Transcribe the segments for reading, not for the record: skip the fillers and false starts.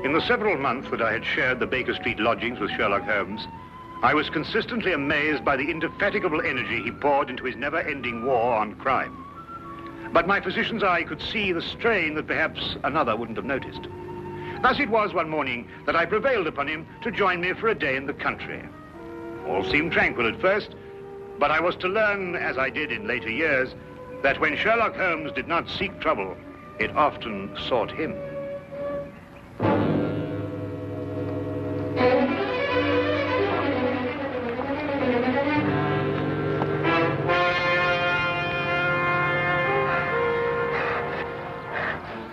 In the several months that I had shared the Baker Street lodgings with Sherlock Holmes, I was consistently amazed by the indefatigable energy he poured into his never-ending war on crime. But my physician's eye could see the strain that perhaps another wouldn't have noticed. Thus it was one morning that I prevailed upon him to join me for a day in the country. All seemed tranquil at first, but I was to learn, as I did in later years, that when Sherlock Holmes did not seek trouble, it often sought him.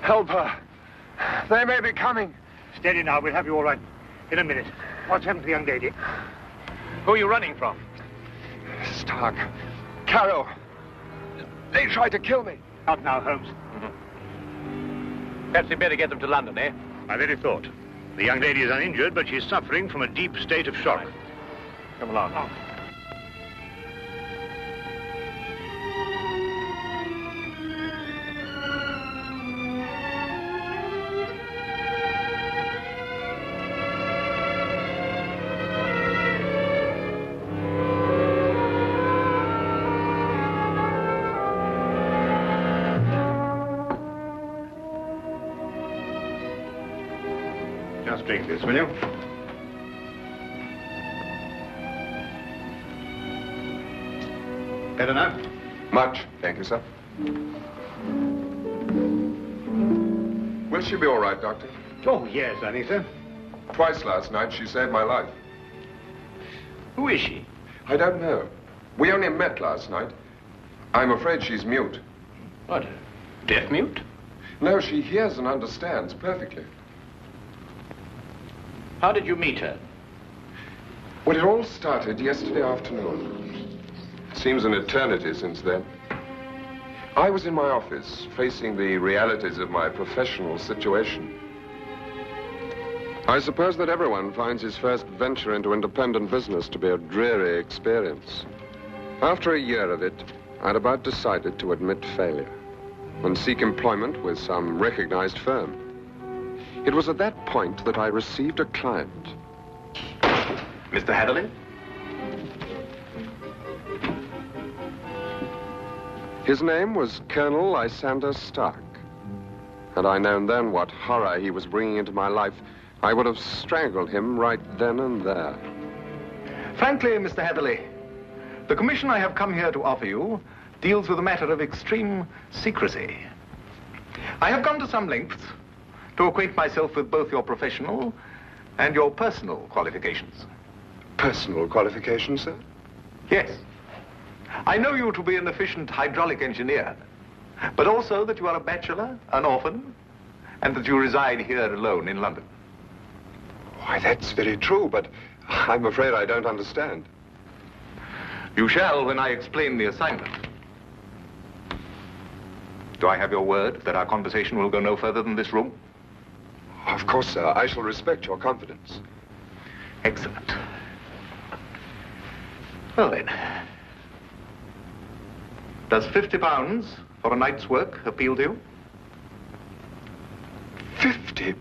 Help her. They may be coming. Steady now, we'll have you all right in a minute. What's happened to the young lady? Who are you running from? Stark. Carroll. They tried to kill me. Out now, Holmes. Perhaps we'd better get them to London, eh? My very thought. The young lady is uninjured, but she's suffering from a deep state of shock. Come along. Oh. Just drink this, will you? Better now? Much, thank you, sir. Will she be all right, Doctor? Oh, yes, I think so. Twice last night she saved my life. Who is she? I don't know. We only met last night. I'm afraid she's mute. What? Deaf mute? No, she hears and understands perfectly. How did you meet her? Well, it all started yesterday afternoon. Seems an eternity since then. I was in my office, facing the realities of my professional situation. I suppose that everyone finds his first venture into independent business to be a dreary experience. After a year of it, I'd about decided to admit failure and seek employment with some recognized firm. It was at that point that I received a client. Mr. Hatherley? His name was Colonel Lysander Stark. Had I known then what horror he was bringing into my life, I would have strangled him right then and there. Frankly, Mr. Hatherley, the commission I have come here to offer you deals with a matter of extreme secrecy. I have gone to some lengths to acquaint myself with both your professional and your personal qualifications. Personal qualifications, sir? Yes. I know you to be an efficient hydraulic engineer, but also that you are a bachelor, an orphan, and that you reside here alone in London. Why, that's very true, but I'm afraid I don't understand. You shall when I explain the assignment. Do I have your word that our conversation will go no further than this room? Of course, sir. I shall respect your confidence. Excellent. Well, then. Does £50 for a night's work appeal to you? £50?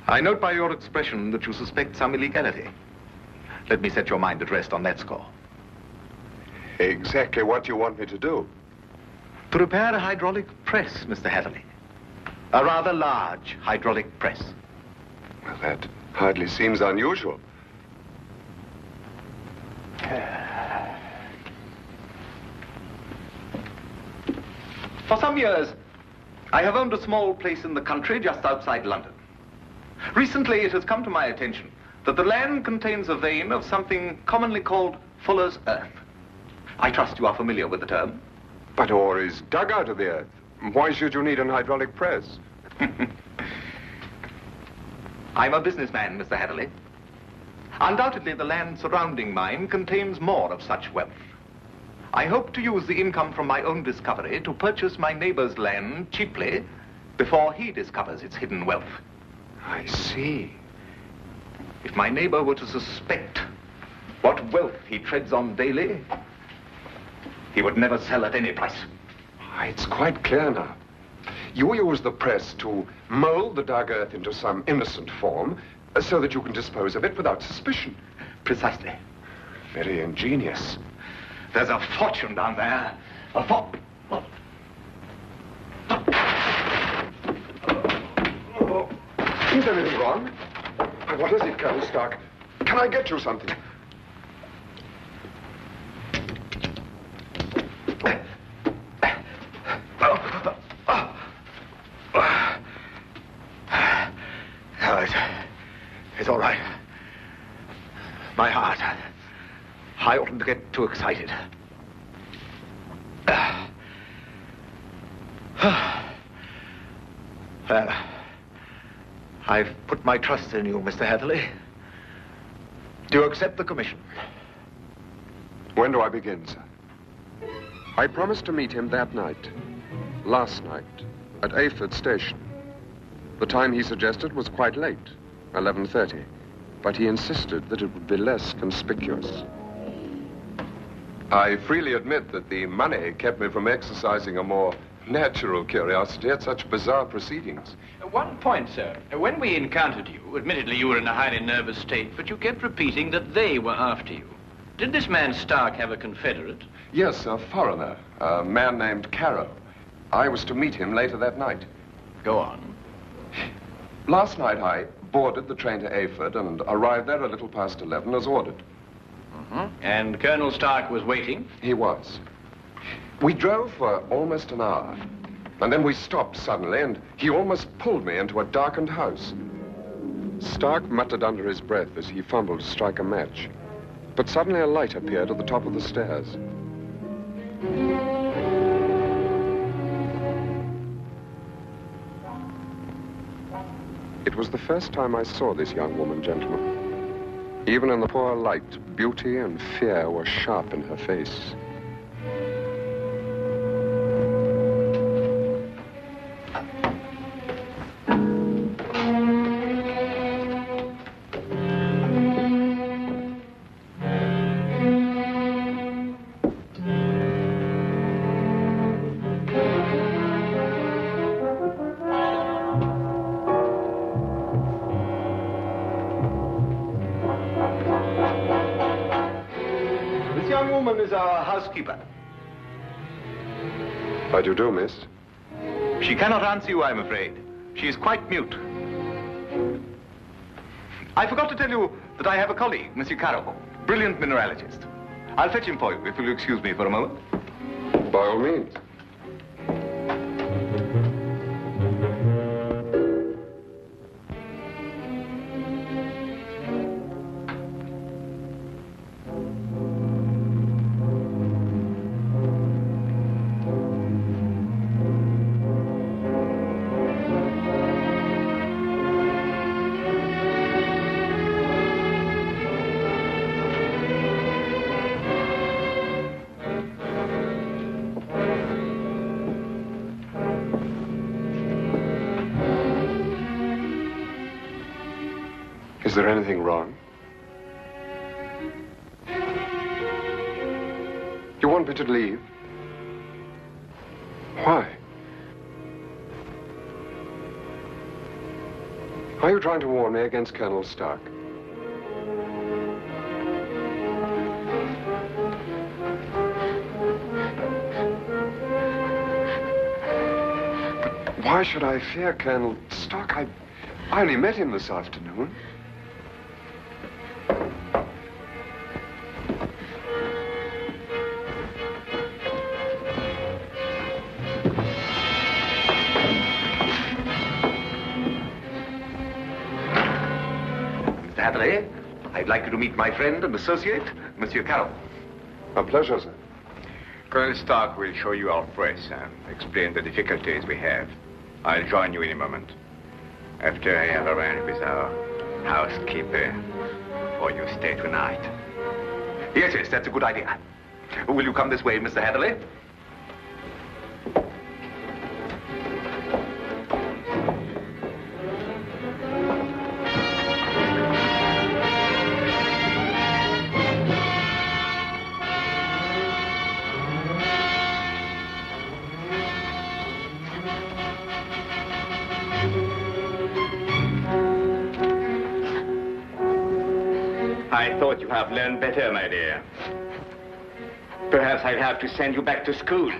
I note by your expression that you suspect some illegality. Let me set your mind at rest on that score. Exactly what you want me to do? To repair a hydraulic press, Mr. Hatherley. A rather large hydraulic press. Well, that hardly seems unusual. For some years, I have owned a small place in the country just outside London. Recently, it has come to my attention that the land contains a vein of something commonly called fuller's earth. I trust you are familiar with the term. But ore is dug out of the earth. Why should you need an hydraulic press? I'm a businessman, Mr. Hatherley. Undoubtedly, the land surrounding mine contains more of such wealth. I hope to use the income from my own discovery to purchase my neighbor's land cheaply before he discovers its hidden wealth. I see. If my neighbor were to suspect what wealth he treads on daily, he would never sell at any price. It's quite clear now. You use the press to mold the dark earth into some innocent form so that you can dispose of it without suspicion. Precisely. Very ingenious. There's a fortune down there. A fortune. Is there anything wrong? What is it, Colonel Stark? Can I get you something? It's all right. My heart. I oughtn't to get too excited. Well, I've put my trust in you, Mr. Hatherley. Do you accept the commission? When do I begin, sir? I promised to meet him that night. Last night, at Ayford Station. The time he suggested was quite late, 11:30. But he insisted that it would be less conspicuous. I freely admit that the money kept me from exercising a more natural curiosity at such bizarre proceedings. One point, sir. When we encountered you, admittedly you were in a highly nervous state, but you kept repeating that they were after you. Did this man Stark have a confederate? Yes, a foreigner, a man named Carrow. I was to meet him later that night. Go on. Last night I boarded the train to Ayford and arrived there a little past 11 as ordered. And Colonel Stark was waiting? He was. We drove for almost an hour, and then we stopped suddenly, and he almost pulled me into a darkened house. Stark muttered under his breath as he fumbled to strike a match, but suddenly a light appeared at the top of the stairs. It was the first time I saw this young woman, gentlemen. Even in the poor light, beauty and fear were sharp in her face. Is our housekeeper. How do you do, miss? She cannot answer you, I'm afraid. She is quite mute. I forgot to tell you that I have a colleague, Monsieur Carrow, brilliant mineralogist. I'll fetch him for you, if you'll excuse me for a moment. By all means. Is there anything wrong? You want me to leave? Why? Are you trying to warn me against Colonel Stark? But why should I fear Colonel Stark? I only met him this afternoon. Hatherley, I'd like you to meet my friend and associate, Monsieur Carrow. A pleasure, sir. Colonel Stark will show you our press and explain the difficulties we have. I'll join you in a moment, after I have arranged with our housekeeper for your stay tonight. Yes, that's a good idea. Will you come this way, Mr. Hatherley? I thought you have learned better, my dear. Perhaps I'll have to send you back to school.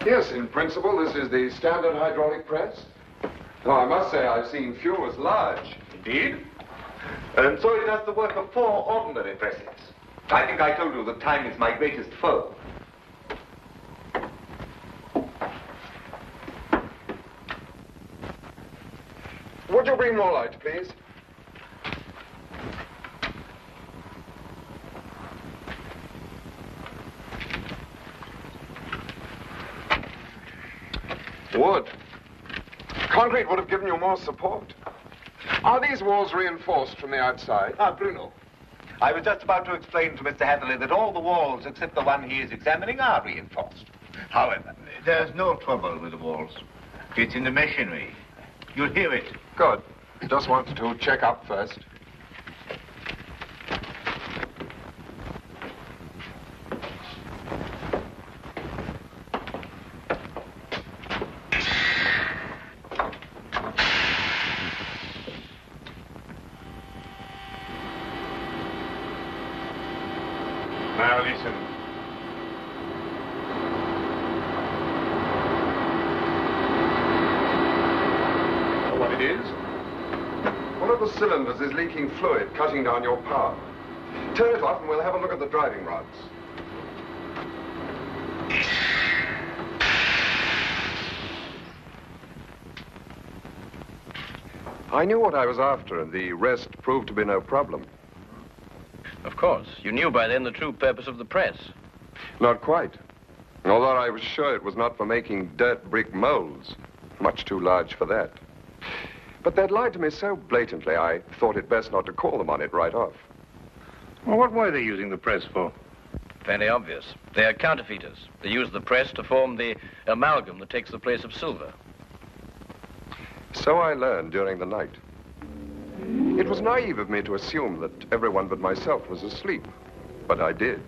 Yes, in principle, this is the standard hydraulic press. Though I must say I've seen few as large. Indeed. And so it does the work of 4 ordinary presses. I think I told you that time is my greatest foe. Would you bring more light, please? Wood. Concrete would have given you more support. Are these walls reinforced from the outside? Bruno, I was just about to explain to Mr. Hatherley that all the walls except the one he is examining are reinforced. However, There's no trouble with the walls. It's in the machinery. You'll hear it. Good. Just wanted to check up first. Now listen. Know what it is? One of the cylinders is leaking fluid, cutting down your power. Turn it off and we'll have a look at the driving rods. I knew what I was after, and the rest proved to be no problem. Of course. You knew by then the true purpose of the press. Not quite. Although I was sure it was not for making dirt brick molds. Much too large for that. But they'd lied to me so blatantly, I thought it best not to call them on it right off. Well, what were they using the press for? Fairly obvious. They are counterfeiters. They use the press to form the amalgam that takes the place of silver. So I learned during the night. It was naive of me to assume that everyone but myself was asleep, but I did.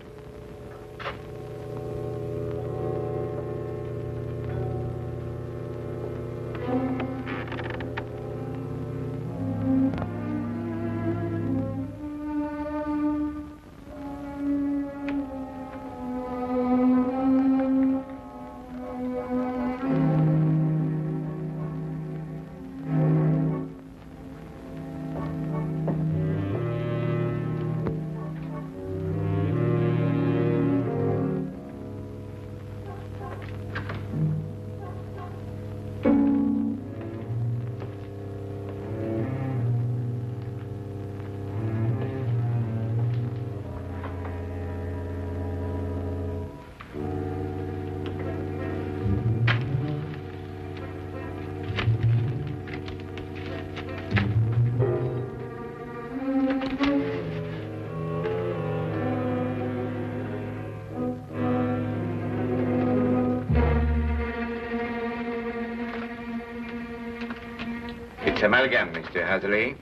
It's amalgam, Mr. Hatherley.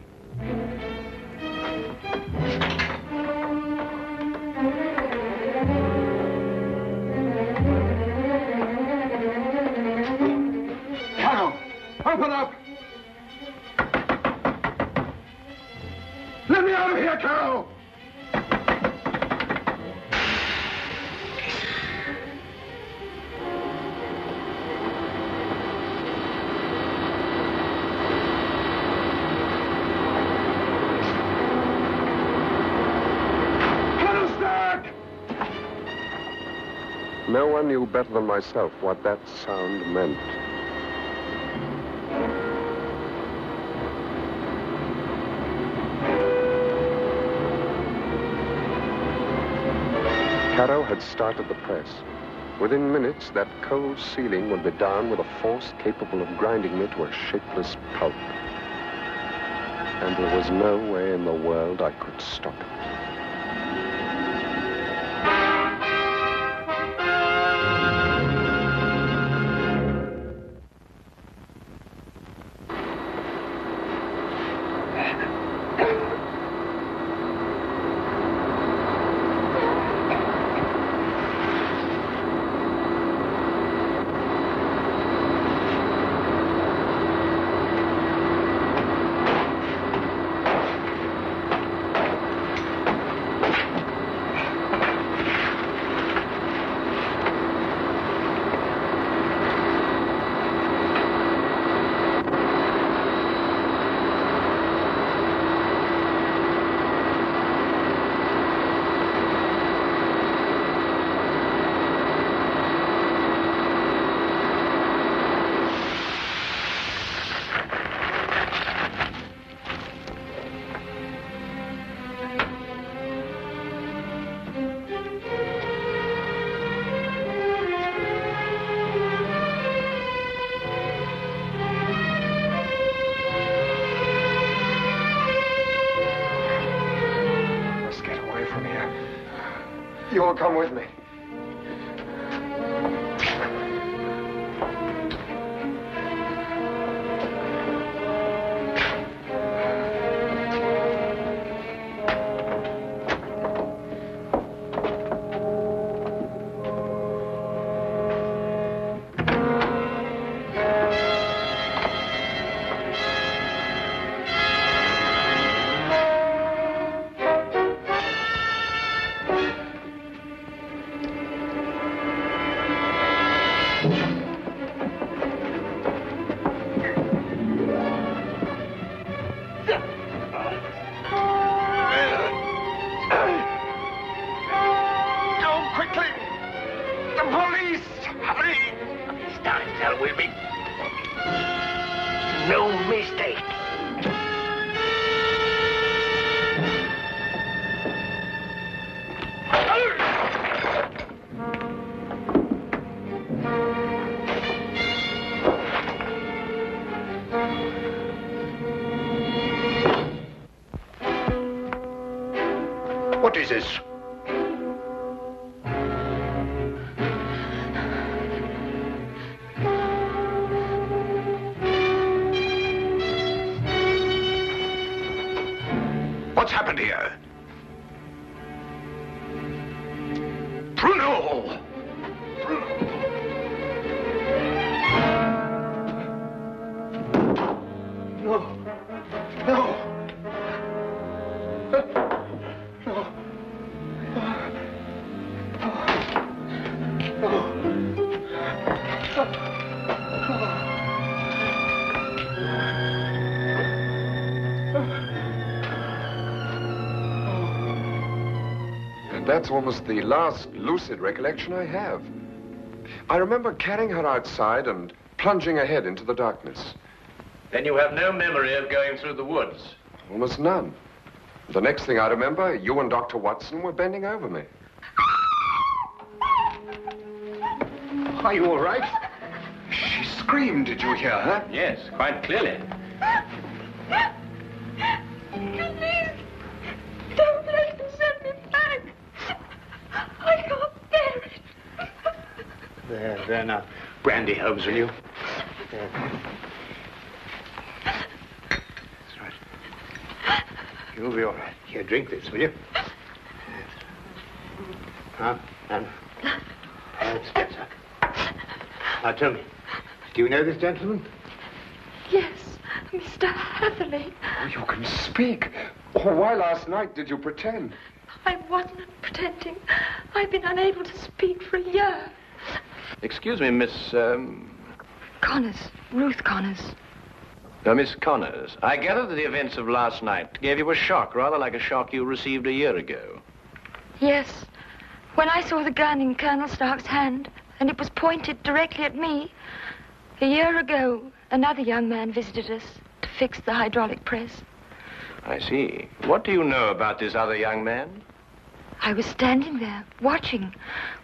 Carol, open up! Let me out of here, Carol! No one knew better than myself what that sound meant. Caro had started the press. Within minutes, that cold ceiling would be down with a force capable of grinding me to a shapeless pulp. And there was no way in the world I could stop it. you'll come with me. What is this? What's happened here? Bruno! No. No. And that's almost the last lucid recollection I have. I remember carrying her outside and plunging ahead into the darkness. Then you have no memory of going through the woods? Almost none. The next thing I remember, you and Dr. Watson were bending over me. Are you all right? She screamed. Did you hear her? Yes, quite clearly. Please, don't let them send me back. I can't bear it. There now. Brandy, Holmes, will you? There. That's right. You'll be all right. Here, drink this, will you? Now, Spencer. Now, tell me, do you know this gentleman? Yes, Mr. Hatherley. Oh, you can speak. Oh, why last night did you pretend? I wasn't pretending. I've been unable to speak for a year. Excuse me, Miss, Connors. Ruth Connors. Miss Connors. I gather that the events of last night gave you a shock, rather like a shock you received a year ago. Yes. When I saw the gun in Colonel Stark's hand, and it was pointed directly at me, a year ago, another young man visited us to fix the hydraulic press. I see. What do you know about this other young man? I was standing there, watching,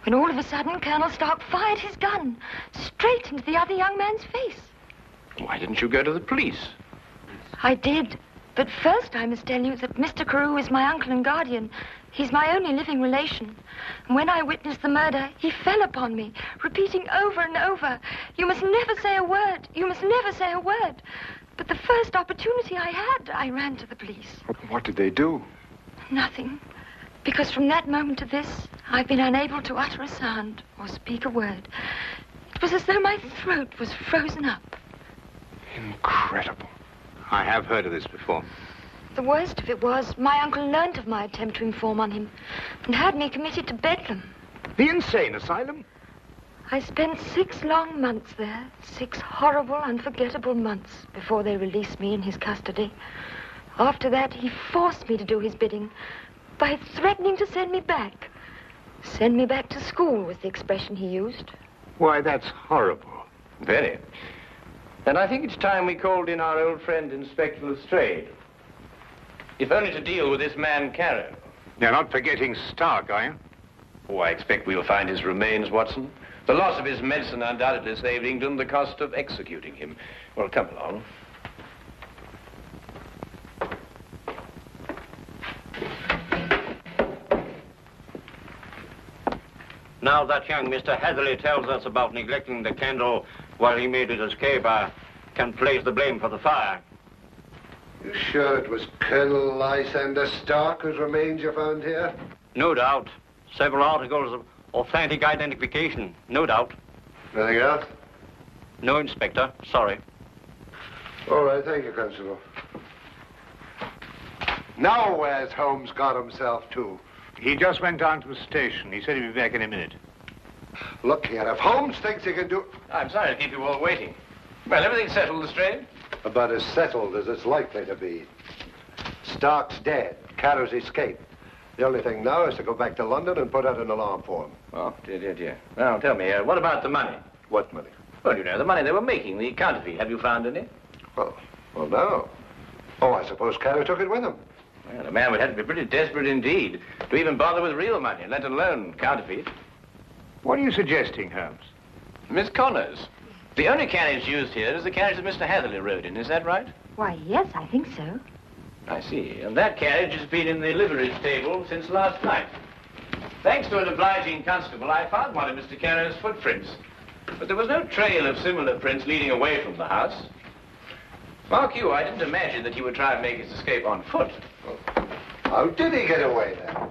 when all of a sudden Colonel Stark fired his gun straight into the other young man's face. Why didn't you go to the police? I did. But first I must tell you that Mr. Carew is my uncle and guardian. He's my only living relation. And when I witnessed the murder, he fell upon me, repeating over and over, "You must never say a word. You must never say a word." But the first opportunity I had, I ran to the police. What did they do? Nothing. Because from that moment to this, I've been unable to utter a sound or speak a word. It was as though my throat was frozen up. Incredible. I have heard of this before. The worst of it was, my uncle learnt of my attempt to inform on him and had me committed to Bedlam. The insane asylum? I spent 6 long months there, 6 horrible, unforgettable months before they released me in his custody. After that, he forced me to do his bidding by threatening to send me back. Send me back to school was the expression he used. Why, that's horrible. Very. And I think it's time we called in our old friend, Inspector Lestrade. If only to deal with this man, Carew. You're not forgetting Stark, are you? Oh, I expect we'll find his remains, Watson. The loss of his medicine undoubtedly saved England the cost of executing him. Well, come along. Now that young Mr. Heatherly tells us about neglecting the candle while he made his escape, I can place the blame for the fire. You sure it was Colonel Lysander Stark whose remains you found here? No doubt. Several articles of authentic identification, no doubt. Anything else? No, Inspector. Sorry. All right, thank you, Constable. Now where's Holmes got himself to? He just went down to the station. He said he'd be back in a minute. Look here, if Holmes thinks he can do... I'm sorry to keep you all waiting. Well, everything's settled, Lestrade? About as settled as it's likely to be. Stark's dead. Carrow's escaped. The only thing now is to go back to London and put out an alarm for him. Oh, dear. Well, tell me, what about the money? What money? Well, you know, the money they were making, the counterfeit. Have you found any? Well, no. Oh, I suppose Carrow took it with him. Well, a man would have to be pretty desperate indeed to even bother with real money, let alone counterfeit. What are you suggesting, Holmes? Miss Connors, the only carriage used here is the carriage that Mr. Heatherly rode in. Is that right? Why, yes, I think so. I see. And that carriage has been in the livery stable since last night. Thanks to an obliging constable, I found one of Mr. Carrow's footprints. But there was no trail of similar prints leading away from the house. Mark you, I didn't imagine that he would try and make his escape on foot. How did he get away, then?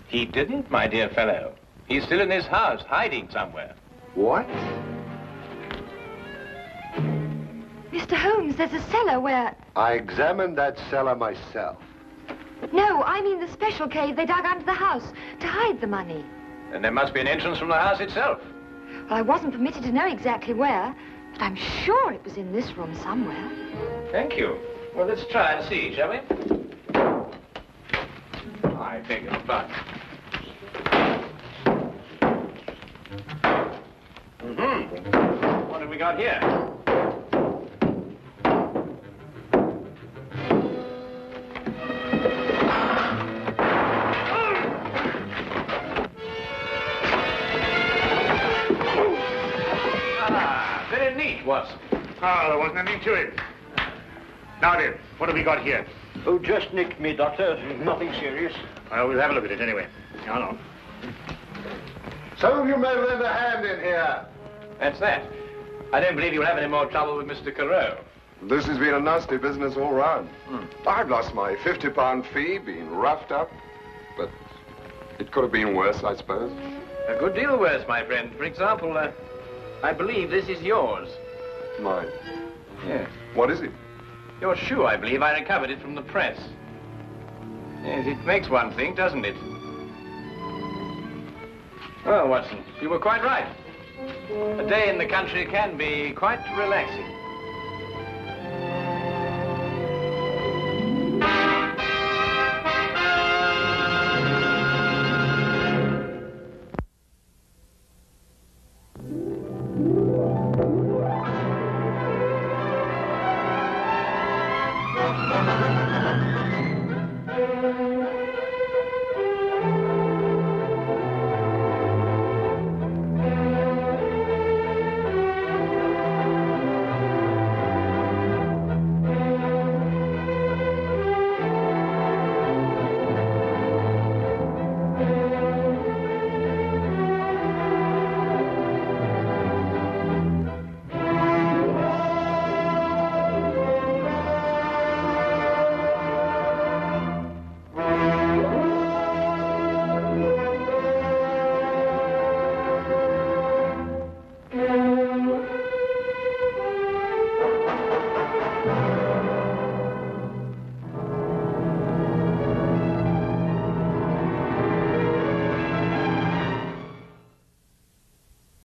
He didn't, my dear fellow. He's still in this house, hiding somewhere. What? Mr. Holmes, there's a cellar where... I examined that cellar myself. No, I mean the special cave they dug under the house to hide the money. And there must be an entrance from the house itself. Well, I wasn't permitted to know exactly where, but I'm sure it was in this room somewhere. Thank you. Well, let's try and see, shall we? I beg your pardon. What have we got here? Very neat, Watson. Oh, there wasn't anything to it. Now then, what have we got here? Oh, just nicked me, Doctor. Nothing serious. Well, we'll have a look at it anyway. Now, no. Some of you may lend a hand in here. That's that. I don't believe you'll have any more trouble with Mr. Carew. This has been a nasty business all round. I've lost my £50 fee, been roughed up, but it could have been worse, I suppose. A good deal worse, my friend. For example, I believe this is yours. Mine. Yes. What is it? Your shoe, I believe. I recovered it from the press. Yes, it makes one think, doesn't it? Well, Watson, you were quite right. A day in the country can be quite relaxing.